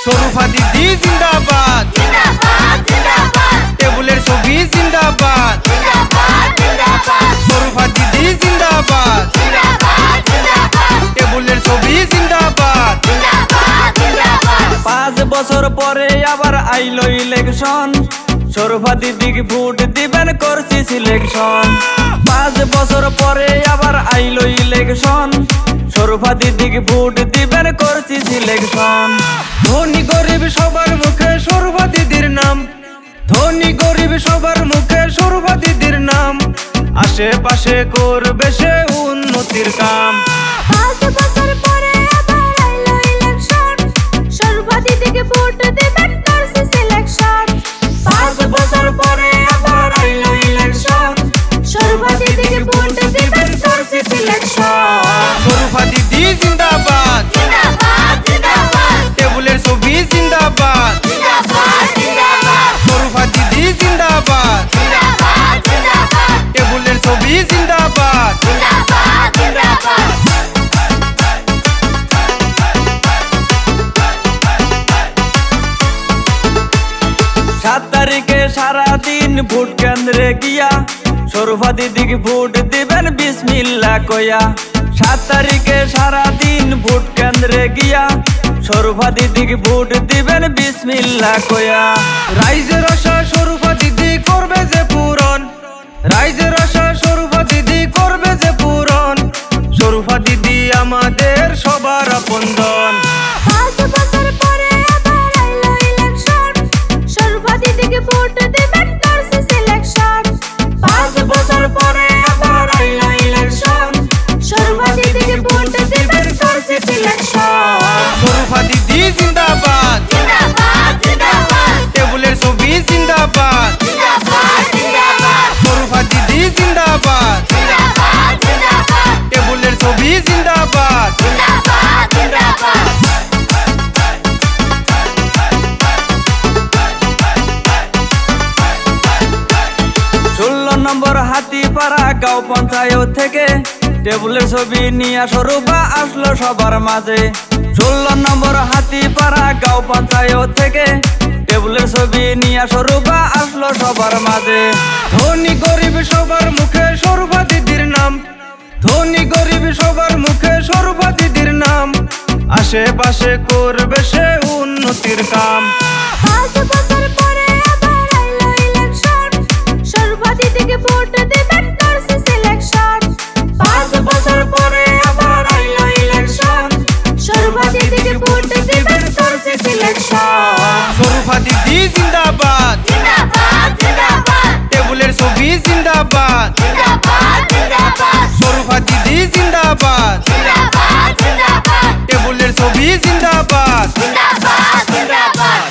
শরুফা দিদি জিন্দাবাদ জিন্দাবাদ জিন্দাবাদ টেবিলের ছবি জিন্দাবাদ জিন্দাবাদ জিন্দাবাদ শরুফা দিদি জিন্দাবাদ জিন্দাবাদ জিন্দাবাদ টেবিলের ছবি জিন্দাবাদ জিন্দাবাদ জিন্দাবাদ 5 বছর পরে আবার আইলো ইলেকশন শরুফা দিদিকে ভোট দিবেন করছি সিলেকশন 5 বছর পরে আবার আইলো ইলেকশন শরুফা দিদিকে ভোট দিবেন করছি সিলেকশন ধনী গরিব সবার মুখে শরুফা দিদির নাম ধনী গরিব সবার মুখে শরুফা দিদির নাম আশেপাশে করবে সে উন্নতির কাম 5 বছর পরে আবার আইলো ইলেকশন শরুফা দিদিকে ভোট দিবেন করছি সিলেকশন 5 বছর পরে আবার আইলো ইলেকশন শরুফা দিদিকে ভোট দিবেন করছি সিলেকশন শরুফা দিদি জিন্দাবাদ জিন্দাবাদ জিন্দাবাদ টেবিলের ছবি জিন্দাবাদ জিন্দাবাদ জিন্দাবাদ শরুফা দিদি জিন্দাবাদ জিন্দাবাদ জিন্দাবাদ টেবিলের ছবি জিন্দাবাদ জিন্দাবাদ জিন্দাবাদ 7 তারিখে সারাদিন ভোট কেন্দ্রে গিয়া শরুফা দিদিকে ভোট দিবেন বিসমিল্লাহ কইয়া 7 তারিখে সারাদিন ভোট কেন্দ্রে গিয়া শরুফা দিদিকে ভোট দিবেন বিসমিল্লাহ কইয়া রাইজের আশা শরুফা দিদি করবে যে পূরণ রাইজের আশা শরুফা দিদি করবে যে পূরণ শরুফা দিদি আমাদের সবার আপনজন 5 বছর পরে আবার আইলো ইলেকশন শরুফা দিদিকে ভোট দিবেন করছি সিলেকশন 5 বছর পরে আবার আইলো ইলেকশন শরুফা দিদিকে ভোট দিবেন করছি সিলেকশন শরুফা দিদি জিন্দাবাদ জিন্দাবাদ জিন্দাবাদ টেবিলের ছবি জিন্দাবাদ জিন্দাবাদ জিন্দাবাদ শরুফা দিদি জিন্দাবাদ জিন্দাবাদ জিন্দাবাদ টেবিলের ছবি জিন্দাবাদ জিন্দাবাদ জিন্দাবাদ ষোলো নম্বর হাতিপাড়া গাঁও পঞ্চায়েত থেকে টেবিলের ছবি নিয়ে শরুফা আসলো সবার মাঝে 16 নম্বর হাতিপাড়া গাঁও পঞ্চায়েত থেকে টেবিলের ছবি নিয়ে শরুফা আসলো সবার মাঝে ধনী গরিব সবার মুখে শরুফা দিদির নাম ধনী গরিব সবার মুখে শরুফা দিদির নাম আশেপাশে করবে সে উন্নতির কাম 5 বছর পরে আবার আইলো ইলেকশন শরুফা দিদিকে ভোট দিবেন করছি সিলেকশন 5 বছর পরে আবার আইলো ইলেকশন শরুফা দিদিকে ভোট দিবেন করছি সিলেকশন শরুফা দিদি জিন্দাবাদ জিন্দাবাদ জিন্দাবাদ টেবিলের ছবি জিন্দাবাদ জিন্দাবাদ জিন্দাবাদ শরুফা দিদি জিন্দাবাদ জিন্দাবাদ জিন্দাবাদ টেবিলের ছবি জিন্দাবাদ জিন্দাবাদ জিন্দাবাদ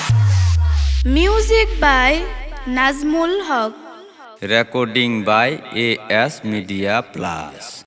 Music by Nazmul Haq. Recording by AS Media Plus.